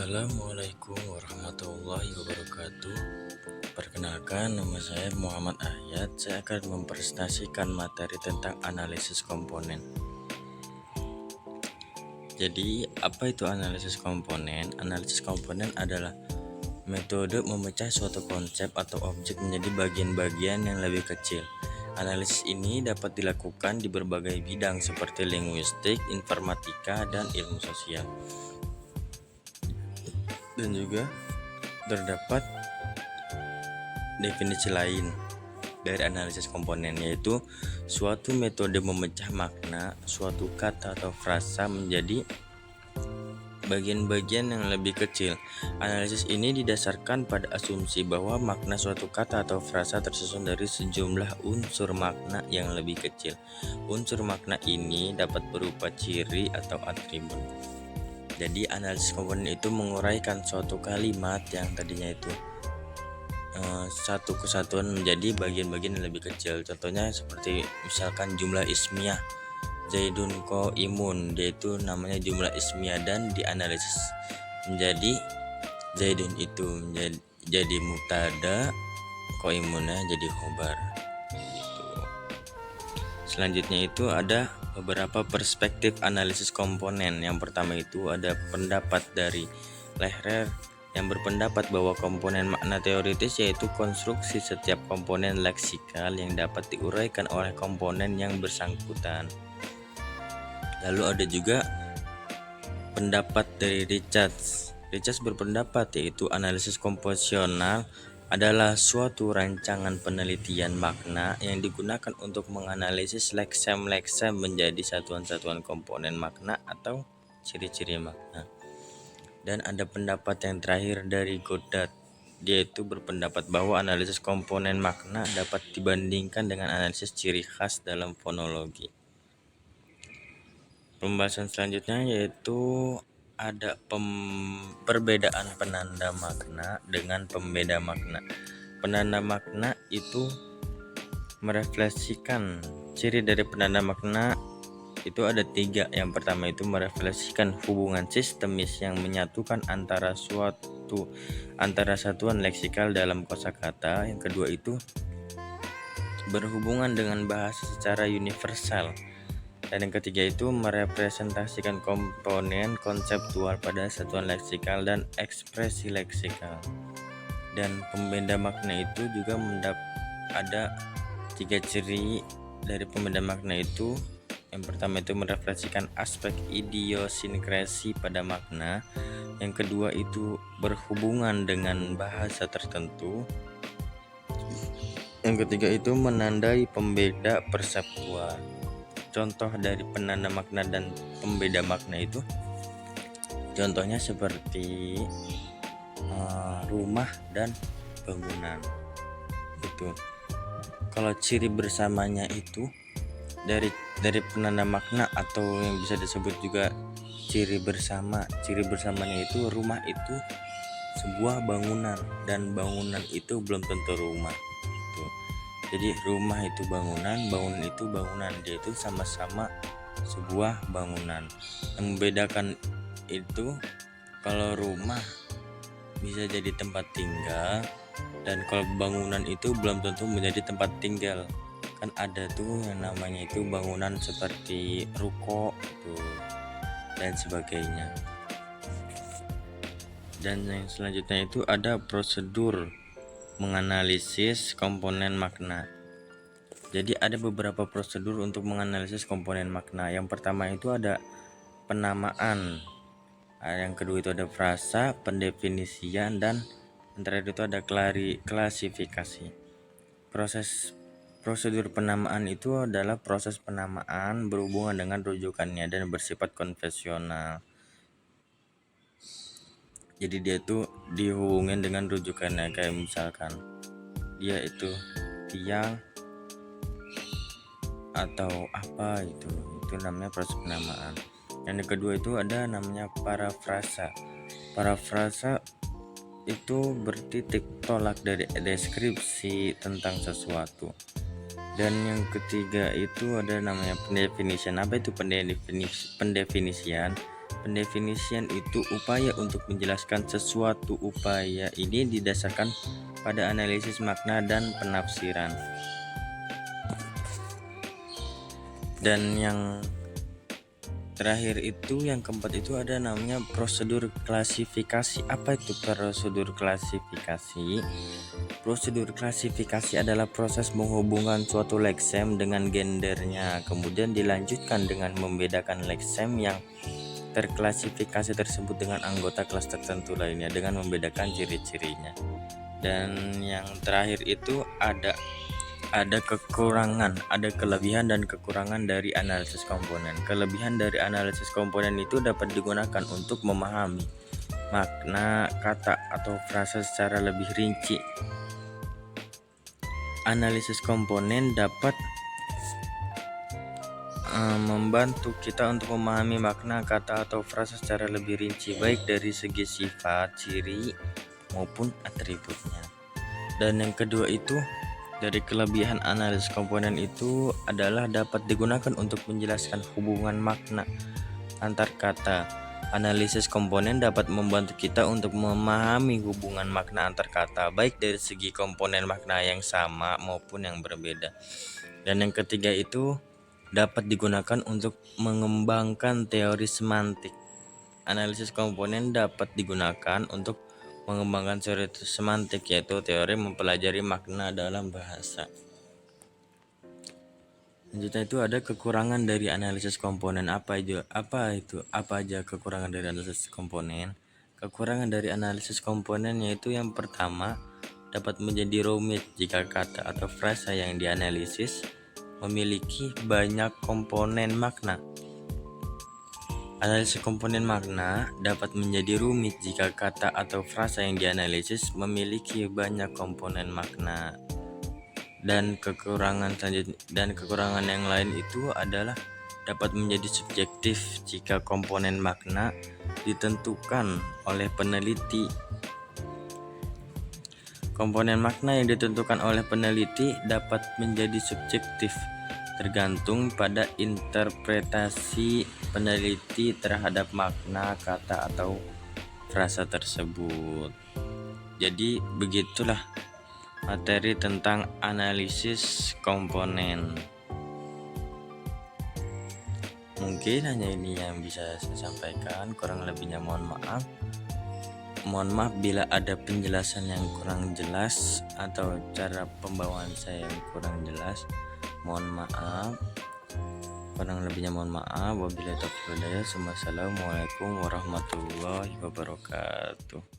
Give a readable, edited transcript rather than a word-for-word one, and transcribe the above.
Assalamualaikum warahmatullahi wabarakatuh. Perkenalkan, nama saya Muhammad Ayat. Saya akan mempresentasikan materi tentang analisis komponen. Jadi, apa itu analisis komponen? Analisis komponen adalah metode memecah suatu konsep atau objek menjadi bagian-bagian yang lebih kecil. Analisis ini dapat dilakukan di berbagai bidang seperti linguistik, informatika, dan ilmu sosial. Dan juga terdapat definisi lain dari analisis komponen, yaitu suatu metode memecah makna suatu kata atau frasa menjadi bagian-bagian yang lebih kecil. Analisis ini didasarkan pada asumsi bahwa makna suatu kata atau frasa tersusun dari sejumlah unsur makna yang lebih kecil. Unsur makna ini dapat berupa ciri atau atribut. Jadi analisis komponen itu menguraikan suatu kalimat yang tadinya itu satu kesatuan menjadi bagian-bagian yang lebih kecil. Contohnya seperti misalkan jumlah ismiyah, Zaidun Qaimun, yaitu namanya jumlah ismiyah, dan dianalisis menjadi Zaidun itu jadi mubtada, Qaimunnya jadi khobar. Selanjutnya itu ada beberapa perspektif analisis komponen. Yang pertama itu ada pendapat dari Lehrer yang berpendapat bahwa komponen makna teoritis yaitu konstruksi setiap komponen leksikal yang dapat diuraikan oleh komponen yang bersangkutan. Lalu ada juga pendapat dari Richards. Richards berpendapat yaitu analisis komposisional adalah suatu rancangan penelitian makna yang digunakan untuk menganalisis leksem-leksem menjadi satuan-satuan komponen makna atau ciri-ciri makna. Dan ada pendapat yang terakhir dari Goddard, yaitu berpendapat bahwa analisis komponen makna dapat dibandingkan dengan analisis ciri khas dalam fonologi. Pembahasan selanjutnya yaitu ada perbedaan penanda makna dengan pembeda makna. Penanda makna itu merefleksikan ciri dari penanda makna itu ada 3. Yang pertama itu merefleksikan hubungan sistemis yang menyatukan antara satuan leksikal dalam kosakata. Yang kedua itu berhubungan dengan bahasa secara universal. Dan yang ketiga itu merepresentasikan komponen konseptual pada satuan leksikal dan ekspresi leksikal. Dan pembeda makna itu juga ada 3 ciri dari pembeda makna itu. Yang pertama itu merefleksikan aspek idiosinkrasi pada makna. Yang kedua itu berhubungan dengan bahasa tertentu. Yang ketiga itu menandai pembeda perseptual. Contoh dari penanda makna dan pembeda makna itu contohnya seperti rumah dan bangunan. Itu kalau ciri bersamanya itu dari penanda makna atau yang bisa disebut juga ciri bersama. Ciri bersamanya itu rumah itu sebuah bangunan dan bangunan itu belum tentu rumah. Jadi rumah itu bangunan, bangunan itu bangunan, dia itu sama-sama sebuah bangunan. Yang membedakan itu kalau rumah bisa jadi tempat tinggal, dan kalau bangunan itu belum tentu menjadi tempat tinggal. Kan ada tuh yang namanya itu bangunan seperti ruko itu dan sebagainya. Dan yang selanjutnya itu ada prosedur menganalisis komponen makna. Jadi ada beberapa prosedur untuk menganalisis komponen makna. Yang pertama itu ada penamaan. Yang kedua itu ada frasa, pendefinisian, dan yang terakhir itu ada klasifikasi. Prosedur penamaan itu adalah proses penamaan berhubungan dengan rujukannya dan bersifat konvensional. Jadi dia itu dihubungin dengan rujukannya, kayak misalkan dia itu tiang atau apa, itu namanya proses penamaan. Yang kedua itu ada namanya parafrasa. Parafrasa itu bertitik tolak dari deskripsi tentang sesuatu. Dan yang ketiga itu ada namanya pendefinisian. Apa itu pendefinisian? Pendefinisian itu upaya untuk menjelaskan sesuatu. Upaya ini didasarkan pada analisis makna dan penafsiran. Dan yang terakhir itu, yang keempat itu ada namanya prosedur klasifikasi. Apa itu prosedur klasifikasi? Prosedur klasifikasi adalah proses menghubungkan suatu lexem dengan gendernya, kemudian dilanjutkan dengan membedakan lexem yang terklasifikasi tersebut dengan anggota kelas tertentu lainnya dengan membedakan ciri-cirinya. Dan yang terakhir itu ada kekurangan, ada kelebihan dan kekurangan dari analisis komponen. Kelebihan dari analisis komponen itu dapat digunakan untuk memahami makna kata atau frasa secara lebih rinci. Analisis komponen dapat membantu kita untuk memahami makna kata atau frasa secara lebih rinci, baik dari segi sifat, ciri, maupun atributnya. Dan yang kedua itu, dari kelebihan analisis komponen itu adalah dapat digunakan untuk menjelaskan hubungan makna antar kata. Analisis komponen dapat membantu kita untuk memahami hubungan makna antar kata, baik dari segi komponen makna yang sama maupun yang berbeda. Dan yang ketiga itu dapat digunakan untuk mengembangkan teori semantik. Analisis komponen dapat digunakan untuk mengembangkan teori semantik, yaitu teori mempelajari makna dalam bahasa. Selanjutnya itu ada kekurangan dari analisis komponen. Apa aja kekurangan dari analisis komponen? Kekurangan dari analisis komponen yaitu yang pertama, dapat menjadi rumit jika kata atau frasa yang dianalisis memiliki banyak komponen makna. Analisis komponen makna dapat menjadi rumit jika kata atau frasa yang dianalisis memiliki banyak komponen makna. Dan kekurangan yang lain itu adalah dapat menjadi subjektif jika komponen makna ditentukan oleh peneliti. Komponen makna yang ditentukan oleh peneliti dapat menjadi subjektif, tergantung pada interpretasi peneliti terhadap makna kata atau frasa tersebut. Jadi begitulah materi tentang analisis komponen. Mungkin hanya ini yang bisa saya sampaikan, kurang lebihnya mohon maaf. Mohon maaf bila ada penjelasan yang kurang jelas atau cara pembawaan saya yang kurang jelas. Mohon maaf. Kurang lebihnya mohon maaf. Wabillahi taufiq wal hidayah. Wassalamualaikum warahmatullahi wabarakatuh.